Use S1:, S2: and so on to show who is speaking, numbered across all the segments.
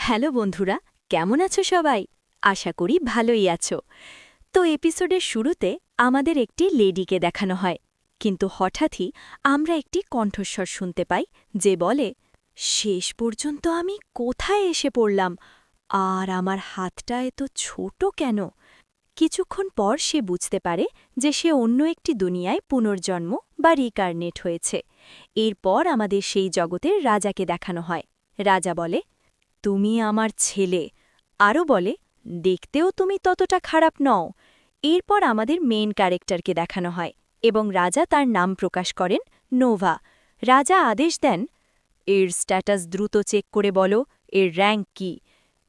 S1: Hello বন্ধুরা, কেমন আছো সবাই? আশা করি ভালোই আছো। তো এপিসোডের শুরুতে আমাদের একটি লেডিকে দেখানো হয়, কিন্তু হঠাৎই আমরা একটি কণ্ঠস্বর শুনতে পাই যে বলে, শেষ পর্যন্ত আমি কোথায় এসে পড়লাম, আর আমার হাতটা এত ছোট কেন? কিছুক্ষণ পর সে বুঝতে পারে যে সে অন্য একটি দুনিয়ায় পুনর্জন্ম বা রিকার্নেট হয়েছে। এরপর আমাদের সেই জগতের রাজাকে দেখানো হয়। রাজা বলে, তুমি আমার ছেলে। আরও বলে, দেখতেও তুমি ততটা খারাপ নও। এরপর আমাদের মেইন ক্যারেক্টারকে দেখানো হয় এবং রাজা তার নাম প্রকাশ করেন নোভা। রাজা আদেশ দেন, এর স্ট্যাটাস দ্রুত চেক করে বলো, এর র্যাঙ্ক কি।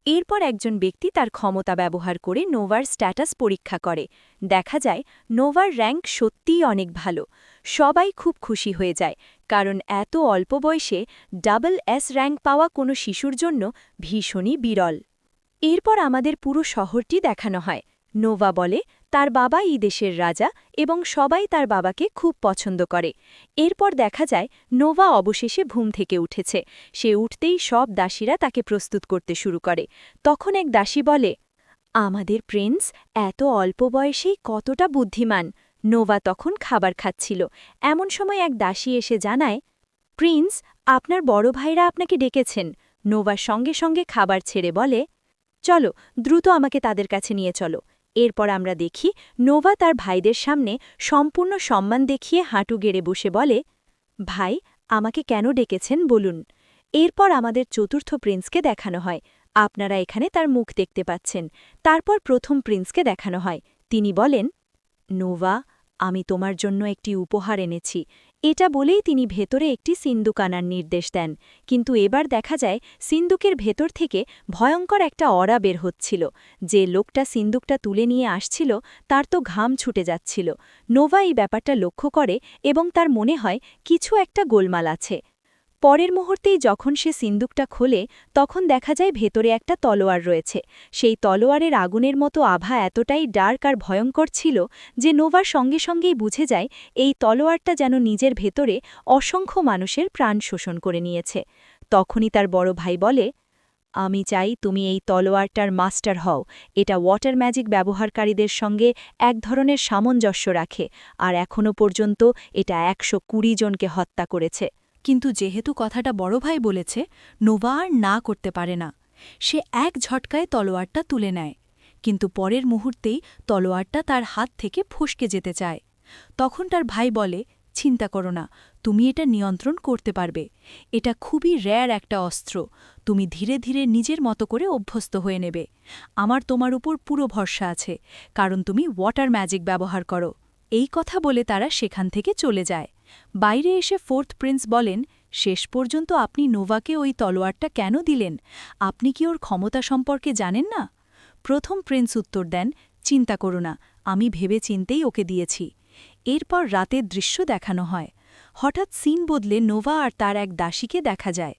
S1: এরপর একজন ব্যক্তি তার ক্ষমতা ব্যবহার করে নোভার স্ট্যাটাস পরীক্ষা করে। দেখা যায় নোভার র্যাঙ্ক সত্যিই অনেক ভালো। সবাই খুব খুশি হয়ে যায়, কারণ এত অল্প বয়সে ডাবল এস র্যাঙ্ক পাওয়া কোনো শিশুর জন্য ভীষণই বিরল। এরপর আমাদের পুরো শহরটি দেখানো হয়। নোভা বলে তার বাবা এই দেশের রাজা এবং সবাই তার বাবাকে খুব পছন্দ করে। এরপর দেখা যায় নোভা অবশেষে ঘুম থেকে উঠেছে। সে উঠতেই সব দাসীরা তাকে প্রস্তুত করতে শুরু করে। তখন এক দাসী বলে, আমাদের প্রিন্স এত অল্প বয়সেই কতটা বুদ্ধিমান। নোভা তখন খাবার খাচ্ছিল। এমন সময় এক দাসী এসে জানায়, প্রিন্স, আপনার বড় ভাইরা আপনাকে ডেকেছেন। নোভা সঙ্গে সঙ্গে খাবার ছেড়ে বলে, চলো, দ্রুত আমাকে তাদের কাছে নিয়ে চলো। এরপর আমরা দেখি নোভা তার ভাইদের সামনে সম্পূর্ণ সম্মান দেখিয়ে হাঁটু গেড়ে বসে বলে, ভাই, আমাকে কেন ডেকেছেন বলুন। এরপর আমাদের চতুর্থ প্রিন্সকে দেখানো হয়। আপনারা এখানে তার মুখ দেখতে পাচ্ছেন। তারপর প্রথম প্রিন্সকে দেখানো হয়। তিনি বলেন, নোভা, আমি তোমার জন্য একটি উপহার এনেছি। এটা বলেই তিনি ভেতরে একটি সিন্দুক আনার নির্দেশ দেন। কিন্তু এবার দেখা যায় সিন্দুকের ভেতর থেকে ভয়ঙ্কর একটা অরা বের হচ্ছিল। যে লোকটা সিন্দুকটা তুলে নিয়ে আসছিল তার তো ঘাম ছুটে যাচ্ছিল। নোভা এই ব্যাপারটা লক্ষ্য করে এবং তার মনে হয় কিছু একটা গোলমাল আছে। পরের মুহূর্তেই যখন সে সিন্দুকটা খোলে তখন দেখা যায় ভেতরে একটা তলোয়ার রয়েছে। সেই তলোয়ারের আগুনের মতো আভা এতটাই ডার্ক আর ভয়ঙ্কর ছিল যে নোভা সঙ্গে সঙ্গেই বুঝে যায় এই তলোয়ারটা যেন নিজের ভেতরে অসংখ্য মানুষের প্রাণ শোষণ করে নিয়েছে। তখনই তার বড় ভাই বলে, আমি চাই তুমি এই তলোয়ারটার মাস্টার হও। এটা ওয়াটার ম্যাজিক ব্যবহারকারীদের সঙ্গে এক ধরনের সামঞ্জস্য রাখে, আর এখনও পর্যন্ত এটা 120 জনকে হত্যা করেছে। কিন্তু যেহেতু কথাটা বড় ভাই বলেছে, নোভা আর না করতে পারে না। সে এক ঝটকায় তলোয়ারটা তুলে নেয়, কিন্তু পরের মুহূর্তেই তলোয়ারটা তার হাত থেকে ফসকে যেতে চায়। তখন তার ভাই বলে, চিন্তা করো না, তুমি এটা নিয়ন্ত্রণ করতে পারবে। এটা খুবই রেয়ার একটা অস্ত্র। তুমি ধীরে ধীরে নিজের মতো করে অভ্যস্ত হয়ে নেবে। আমার তোমার উপর পুরো ভরসা আছে, কারণ তুমি ওয়াটার ম্যাজিক ব্যবহার করো। এই কথা বলে তারা সেখান থেকে চলে যায়। বাইরে এসে ফোর্থ প্রিন্স বলেন, শেষ পর্যন্ত আপনি নোভাকে ওই তলোয়ারটা কেন দিলেন? আপনি কি ওর ক্ষমতা সম্পর্কে জানেন না? প্রথম প্রিন্স উত্তর দেন, চিন্তা করো না, আমি ভেবে চিন্তেই ওকে দিয়েছি। এরপর রাতের দৃশ্য দেখানো হয়। হঠাৎ সিন বদলে নোভা আর তার এক দাসীকে দেখা যায়।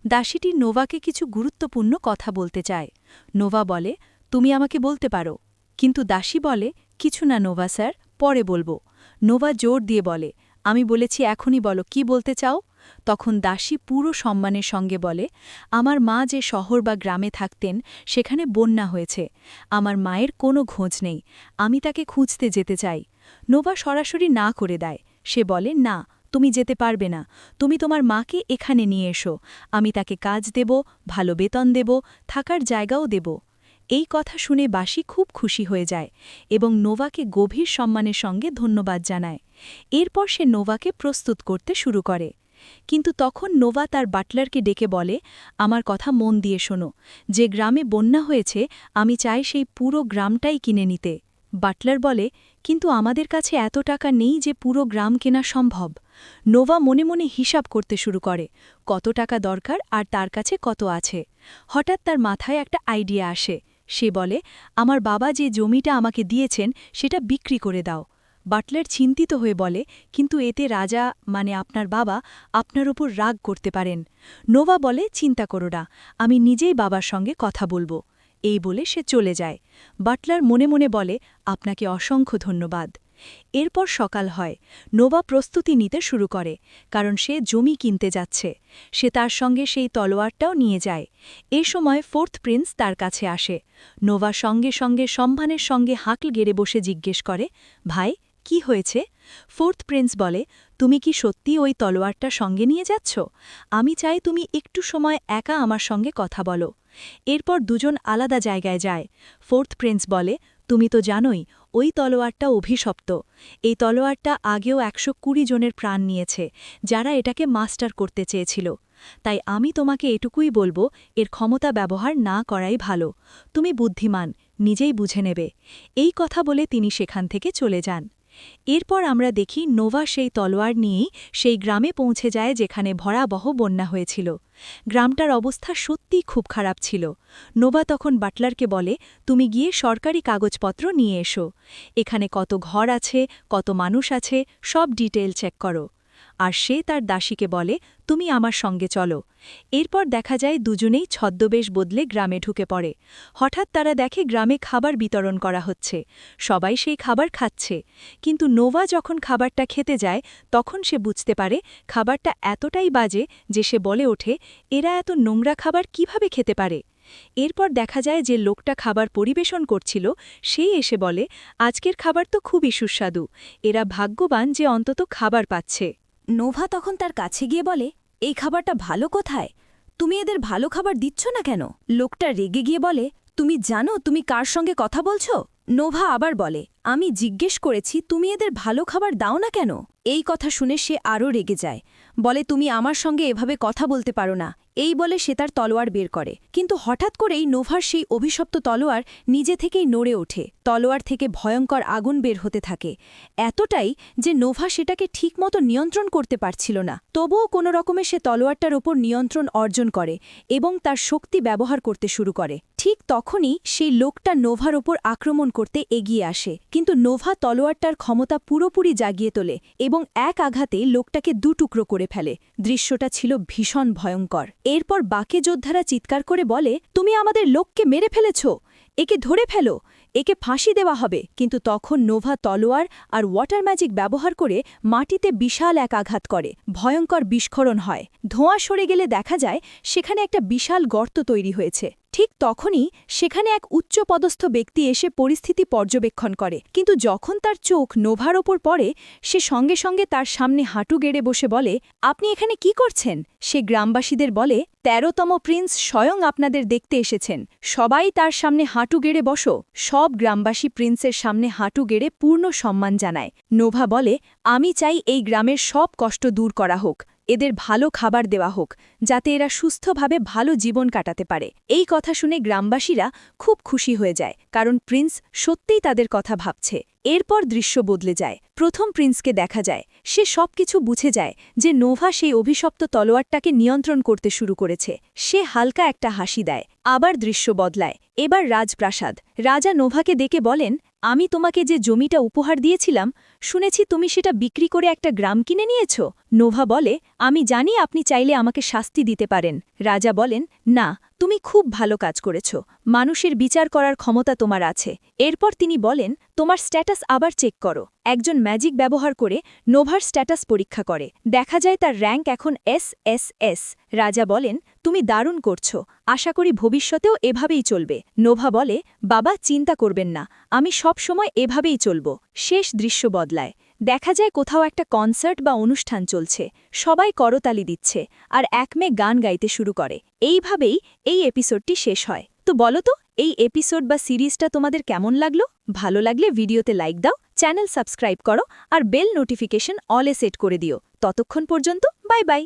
S1: দাসীটি নোভাকে কিছু গুরুত্বপূর্ণ কথা বলতে চায়। নোভা বলে, তুমি আমাকে বলতে পারো। কিন্তু দাসী বলে, কিছু না নোভা স্যার, পরে বলবো। নোভা জোর দিয়ে বলে, আমি বলেছি এখনই বলো, কি বলতে চাও? তখন দাসী পুরো সম্মানের সঙ্গে বলে, আমার মা যে শহর বা গ্রামে থাকতেন সেখানে বন্যা হয়েছে। আমার মায়ের কোনো খোঁজ নেই। আমি তাকে খুঁজতে যেতে চাই। নোভা সরাসরি না করে দেয়। সে বলে, না, তুমি যেতে পারবে না। তুমি তোমার মাকে এখানে নিয়ে এসো। আমি তাকে কাজ দেব, ভালো বেতন দেব, থাকার জায়গাও দেব। এই কথা শুনে বাসি খুব খুশি হয়ে যায় এবং নোভাকে গভীর সম্মানের সঙ্গে ধন্যবাদ জানায়। এরপর সে নোভাকে প্রস্তুত করতে শুরু করে। কিন্তু তখন নোভা তার বাটলারকে ডেকে বলে, আমার কথা মন দিয়ে শোনো, যে গ্রামে বন্যা হয়েছে আমি চাই সেই পুরো গ্রামটাই কিনে নিতে। বাটলার বলে, কিন্তু আমাদের কাছে এত টাকা নেই যে পুরো গ্রাম কেনা সম্ভব। নোভা মনে মনে হিসাব করতে শুরু করে, কত টাকা দরকার আর তার কাছে কত আছে। হঠাৎ তার মাথায় একটা আইডিয়া আসে। সে বলে, আমার বাবা যে জমিটা আমাকে দিয়েছেন সেটা বিক্রি করে দাও। বাটলার চিন্তিত হয়ে বলে, কিন্তু এতে রাজা মানে আপনার বাবা আপনার ওপর রাগ করতে পারেন। নোভা বলে, চিন্তা করো না, আমি নিজেই বাবার সঙ্গে কথা বলবো। এই বলে সে চলে যায়। বাটলার মনে মনে বলে, আপনাকে অসংখ্য ধন্যবাদ। এরপর সকাল হয়। নোভা প্রস্তুতি নিতে শুরু করে, কারণ সে জমি কিনতে যাচ্ছে। সে তার সঙ্গে সেই তলোয়ারটাও নিয়ে যায়। এ সময় ফোর্থ প্রিন্স তার কাছে আসে। নোভা সঙ্গে সঙ্গে সম্মানের সঙ্গে হাঁকল গেড়ে বসে জিজ্ঞেস করে, ভাই, কি হয়েছে? ফোর্থ প্রিন্স বলে, তুমি কি সত্যি ওই তলোয়ারটা সঙ্গে নিয়ে যাচ্ছ? আমি চাই তুমি একটু সময় একা আমার সঙ্গে কথা বলো। এরপর দুজন আলাদা জায়গায় যায়। ফোর্থ প্রিন্স বলে, তুমি তো জানোই ওই তলোয়ারটা অভিশপ্ত। এই তলোয়ারটা আগেও 120 জনের প্রাণ নিয়েছে, যারা এটাকে মাস্টার করতে চেয়েছিল। তাই আমি তোমাকে এটুকুই বলবো, এর ক্ষমতা ব্যবহার না করাই ভালো। তুমি বুদ্ধিমান, নিজেই বুঝে নেবে। এই কথা বলে তিনি সেখান থেকে চলে যান। এরপর আমরা দেখি নোভা সেই তলোয়ার নিয়েই সেই গ্রামে পৌঁছে যায় যেখানে ভয়াবহ বন্যা হয়েছিল। গ্রামটার অবস্থা সত্যিই খুব খারাপ ছিল। নোভা তখন বাটলারকে বলে, তুমি গিয়ে সরকারি কাগজপত্র নিয়ে এসো। এখানে কত ঘর আছে, কত মানুষ আছে, সব ডিটেইল চেক করো। আর সে তার দাসীকে বলে, তুমি আমার সঙ্গে চলো। এরপর দেখা যায় দুজনেই ছদ্মবেশ বদলে গ্রামে ঢুকে পড়ে। হঠাৎ তারা দেখে গ্রামে খাবার বিতরণ করা হচ্ছে। সবাই সেই খাবার খাচ্ছে। কিন্তু নোভা যখন খাবারটা খেতে যায়, তখন সে বুঝতে পারে খাবারটা এতটাই বাজে যে সে বলে ওঠে, এরা এত নোংরা খাবার কিভাবে খেতে পারে? এরপর দেখা যায় যে লোকটা খাবার পরিবেশন করছিল, সেই এসে বলে, আজকের খাবার তো খুবই সুস্বাদু। এরা ভাগ্যবান যে অন্তত খাবার পাচ্ছে।
S2: নোভা তখন তার কাছে গিয়ে বলে, এই খাবারটা ভালো কোথায়? তুমি এদের ভালো খাবার দিচ্ছ না কেন? লোকটা রেগে গিয়ে বলে, তুমি জানো তুমি কার সঙ্গে কথা বলছো? নোভা আবার বলে, আমি জিজ্ঞেস করেছি তুমি এদের ভালো খাবার দাও না কেন? এই কথা শুনে সে আরও রেগে যায়। বলে, তুমি আমার সঙ্গে এভাবে কথা বলতে পারো না। এই বলে সে তার তলোয়ার বের করে। কিন্তু হঠাৎ করেই নোভার সেই অভিশপ্ত তলোয়ার নিজে থেকেই নড়ে ওঠে। তলোয়ার থেকে ভয়ঙ্কর আগুন বের হতে থাকে। এতটাই যে নোভা সেটাকে ঠিকমতো নিয়ন্ত্রণ করতে পারছিল না। তবুও কোনো রকমে সে তলোয়ারটার ওপর নিয়ন্ত্রণ অর্জন করে এবং তার শক্তি ব্যবহার করতে শুরু করে। ঠিক তখনই সেই লোকটা নোভার ওপর আক্রমণ করতে এগিয়ে আসে। কিন্তু নোভা তলোয়ারটার ক্ষমতা পুরোপুরি জাগিয়ে তোলে এবং এক আঘাতে লোকটাকে দুটুকরো করে ফেলে। দৃশ্যটা ছিল ভীষণ ভয়ঙ্কর। এরপর বাকি যোদ্ধারা চিৎকার করে বলে, তুমি আমাদের লোককে মেরে ফেলেছ, একে ধরে ফেলো, একে ফাঁসি দেওয়া হবে। কিন্তু তখন নোভা তলোয়ার আর ওয়াটার ম্যাজিক ব্যবহার করে মাটিতে বিশাল এক আঘাত করে। ভয়ঙ্কর বিস্ফোরণ হয়। ধোঁয়া সরে গেলে দেখা যায় সেখানে একটা বিশাল গর্ত তৈরি হয়েছে। ঠিক তখনই সেখানে এক উচ্চপদস্থ ব্যক্তি এসে পরিস্থিতি পর্যবেক্ষণ করে। কিন্তু যখন তার চোখ নোভার ওপর পড়ে, সে সঙ্গে সঙ্গে তার সামনে হাঁটু গেড়ে বসে বলে, আপনি এখানে কি করছেন? সে গ্রামবাসীদের বলে, ১৩তম প্রিন্স স্বয়ং আপনাদের দেখতে এসেছেন। সবাই তার সামনে হাঁটু গেড়ে বসো। সব গ্রামবাসী প্রিন্সের সামনে হাঁটু গেড়ে পূর্ণ সম্মান জানায়। নোভা বলে, আমি চাই এই গ্রামের সব কষ্ট দূর করা হোক, এদের ভালো খাবার দেওয়া হোক, যাতে এরা সুস্থভাবে ভালো জীবন কাটাতে পারে। এই কথা শুনে গ্রামবাসীরা খুব খুশি হয়ে যায়, কারণ প্রিন্স সত্যিই তাদের কথা ভাবছে। এরপর দৃশ্য বদলে যায়। প্রথম প্রিন্সকে দেখা যায়। সে সবকিছু বুঝে যায় যে নোভা সেই অভিশপ্ত তলোয়ারটাকে নিয়ন্ত্রণ করতে শুরু করেছে। সে হালকা একটা হাসি দেয়। আবার দৃশ্য বদলায়। এবার রাজপ্রাসাদ। রাজা নোভাকে ডেকে বলেন, আমি তোমাকে যে জমিটা উপহার দিয়েছিলাম, শুনেছি তুমি সেটা বিক্রি করে একটা গ্রাম কিনে নিয়েছ। নোভা বলে, আমি জানি আপনি চাইলে আমাকে শাস্তি দিতে পারেন। রাজা বলেন, না, তুমি খুব ভালো কাজ করেছ। মানুষের বিচার করার ক্ষমতা তোমার আছে। এরপর তিনি বলেন, তোমার স্ট্যাটাস আবার চেক করো। একজন ম্যাজিক ব্যবহার করে নোভার স্ট্যাটাস পরীক্ষা করে। দেখা যায় তার র্যাঙ্ক এখন SSS। রাজা বলেন, তুমি দারুণ করছো, আশা করি ভবিষ্যতেও এভাবেই চলবে। নোভা বলে, বাবা, চিন্তা করবেন না, আমি সব সময় এভাবেই চলব। শেষ দৃশ্য বদলায়। দেখা যায় কোথাও একটা কনসার্ট বা অনুষ্ঠান চলছে। সবাই করতালি দিচ্ছে আর এক মেয়ে গান গাইতে শুরু করে। এইভাবেই এই এপিসোডটি শেষ হয়। তো বলো তো, এই এপিসোড বা সিরিজটা তোমাদের কেমন লাগলো? ভালো লাগলে ভিডিওতে লাইক দাও, চ্যানেল সাবস্ক্রাইব করো আর বেল নোটিফিকেশন অলে সেট করে দিও। ততক্ষণ পর্যন্ত বাই বাই।